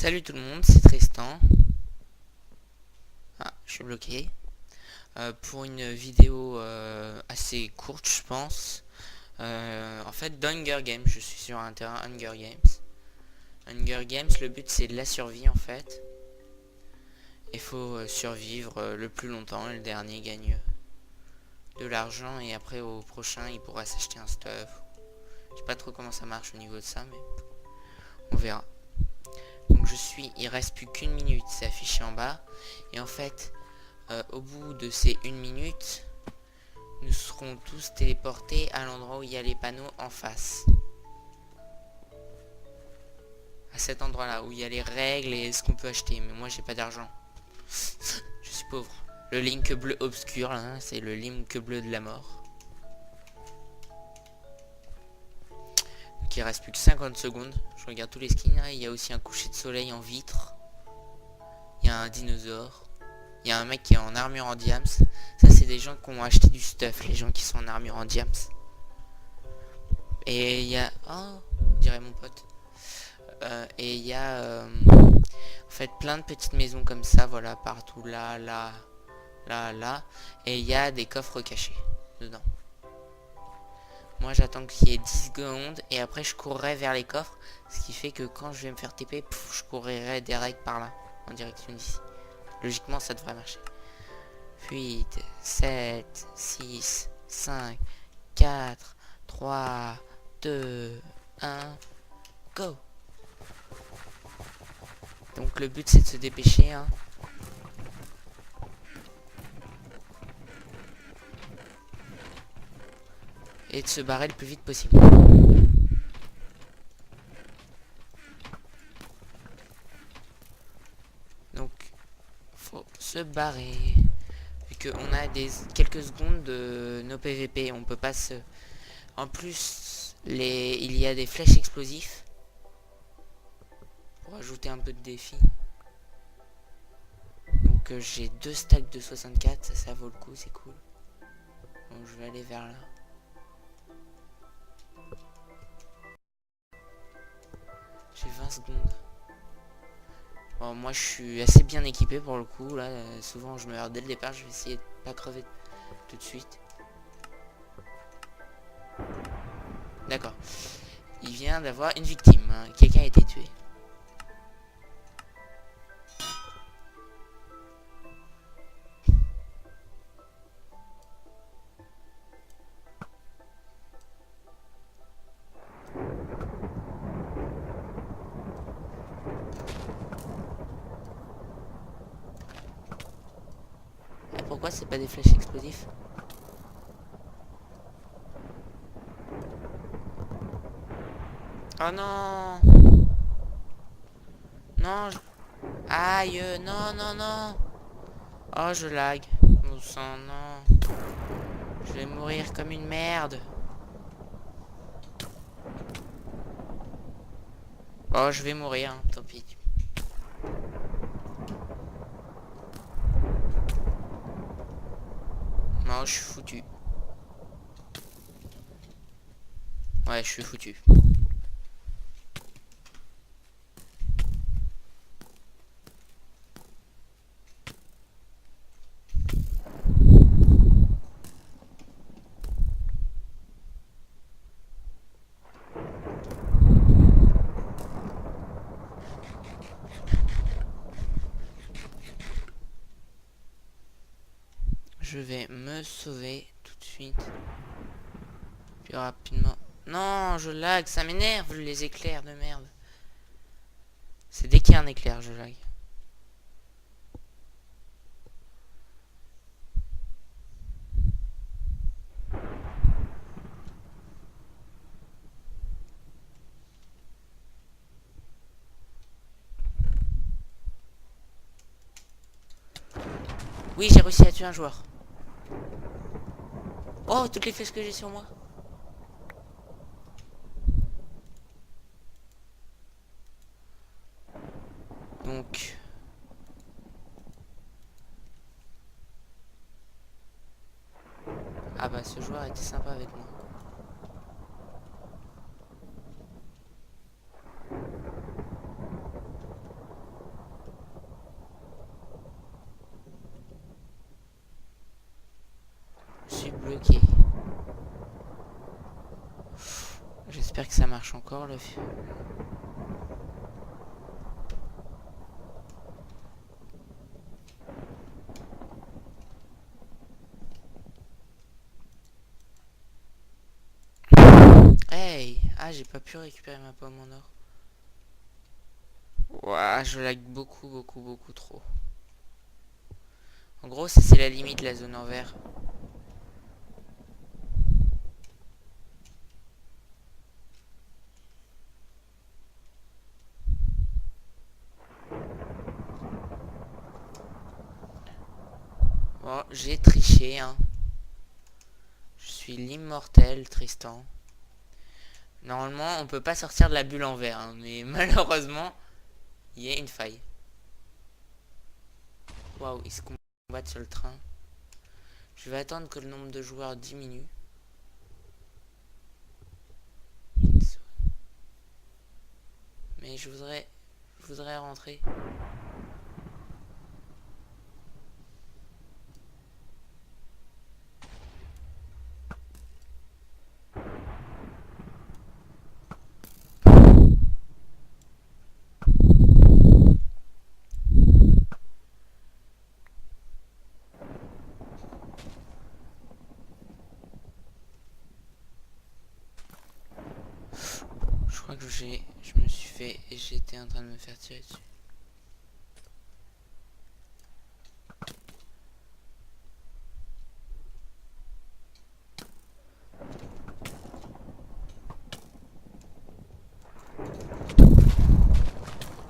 Salut tout le monde, c'est Tristan. Ah, je suis bloqué. Pour une vidéo assez courte, je pense. En fait, d'Hunger Games, je suis sur un terrain Hunger Games. Hunger Games, le but c'est de la survie en fait. Il faut survivre le plus longtemps et le dernier gagne de l'argent et après au prochain il pourra s'acheter un stuff. Je sais pas trop comment ça marche au niveau de ça, mais on verra. Donc il reste plus qu'une minute, c'est affiché en bas. Et en fait, au bout de ces 1 minute, nous serons tous téléportés à l'endroit où il y a les panneaux en face. À cet endroit là où il y a les règles et ce qu'on peut acheter. Mais moi j'ai pas d'argent. Je suis pauvre. Le link bleu obscur là, c'est le link bleu de la mort. Donc il reste plus que 50 secondes. Je regarde tous les skins. Il y a aussi un coucher de soleil en vitre. Il y a un dinosaure. Il y a un mec qui est en armure en diams. Ça c'est des gens qui ont acheté du stuff. Les gens qui sont en armure en diams. Et il y a... Oh, dirait mon pote. Et il y a en fait plein de petites maisons comme ça, voilà, partout, là, là, là, là. Et il y a des coffres cachés dedans. Moi j'attends qu'il y ait 10 secondes et après je courrai vers les coffres. Ce qui fait que quand je vais me faire TP, je courrai direct par là, en direction d'ici. Logiquement ça devrait marcher. 8, 7, 6, 5, 4, 3, 2, 1, go. Donc le but c'est de se dépêcher hein. Et de se barrer le plus vite possible. Donc faut se barrer. Vu qu'on a quelques secondes de nos PVP, on peut pas se... En plus, il y a des flèches explosifs. Pour ajouter un peu de défi. Donc j'ai 2 stacks de 64, ça vaut le coup, c'est cool. Donc je vais aller vers là. J'ai 20 secondes. Bon, moi je suis assez bien équipé pour le coup. Là, souvent je meurs dès le départ. Je vais essayer de pas crever tout de suite. D'accord. Il vient d'avoir une victime. Hein. Quelqu'un a été tué. Et pourquoi c'est pas des flèches explosifs? Oh non. Non. Aïe. Non, non, non. Oh, je lag. Mon sang, non. Je vais mourir comme une merde. Oh, je vais mourir, hein, tant pis. Non, je suis foutu. Ouais, je suis foutu. Je vais me sauver tout de suite. Plus rapidement. Non, je lag, ça m'énerve les éclairs de merde. C'est dès qu'il y a un éclair, je lag. Oui, j'ai réussi à tuer un joueur. Oh, toutes les flèches que j'ai sur moi. Donc... Ah bah, ce joueur était sympa avec moi. J'espère que ça marche encore le... Hey! Ah, j'ai pas pu récupérer ma pomme en or. Ouah, je lag beaucoup trop. En gros, ça c'est la limite, la zone en vert. Bon, j'ai triché, hein. Je suis l'immortel Tristan. Normalement, on peut pas sortir de la bulle en vert, hein, mais malheureusement, il y a une faille. Waouh, ils se combattent sur le train. Je vais attendre que le nombre de joueurs diminue. Mais je voudrais rentrer. Je crois que je me suis fait et j'étais en train de me faire tirer dessus.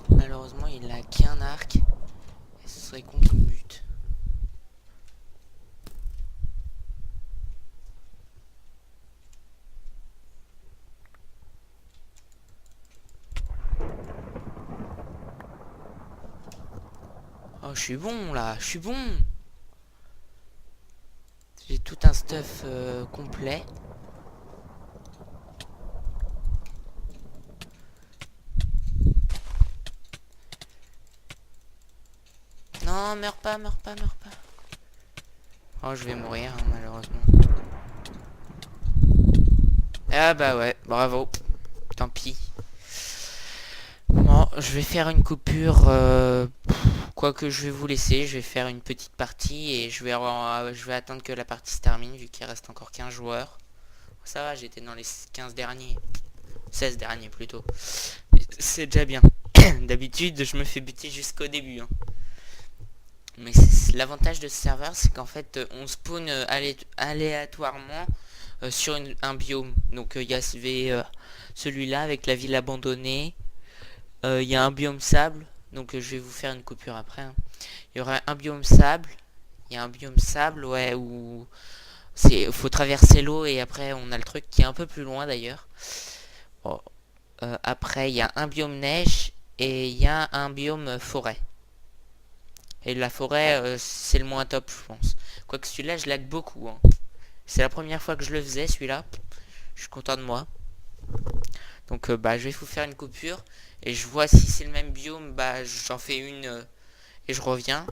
Malheureusement, il a qu'un arc. Et ce serait con qu'il me bute. Oh, je suis bon là, je suis bon. J'ai tout un stuff complet. Non, meurs pas, meurs pas, meurs pas. Oh, je vais mourir, hein, malheureusement. Ah bah ouais, bravo. Tant pis. Bon, je vais faire une coupure. Quoique je vais vous laisser, je vais faire une petite partie et je vais attendre que la partie se termine vu qu'il reste encore 15 joueurs. Ça va, j'étais dans les 15 derniers. 16 derniers plutôt. C'est déjà bien. D'habitude, je me fais buter jusqu'au début. Hein. Mais l'avantage de ce serveur, c'est qu'en fait, on spawn aléatoirement sur un biome. Donc, il y a celui-là avec la ville abandonnée. Il y a un biome sable. Donc, je vais vous faire une coupure après. Hein. Il y aura un biome sable. Il y a un biome sable, ouais, où faut traverser l'eau et après, on a le truc qui est un peu plus loin d'ailleurs. Bon. Après, il y a un biome neige et il y a un biome forêt. Et la forêt, c'est le moins top, je pense. Quoique celui-là, je lag beaucoup. Hein. C'est la première fois que je le faisais, celui-là. Je suis content de moi. Donc, bah, je vais vous faire une coupure. Et je vois si c'est le même biome, bah, j'en fais une et je reviens.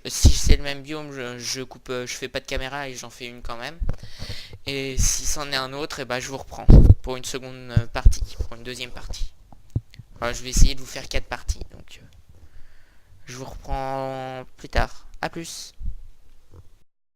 Si c'est le même biome, je coupe, je fais pas de caméra et j'en fais une quand même. Et si c'en est un autre, et bah, je vous reprends pour une seconde partie, pour une deuxième partie. Alors, je vais essayer de vous faire 4 parties. Donc, je vous reprends plus tard. A plus.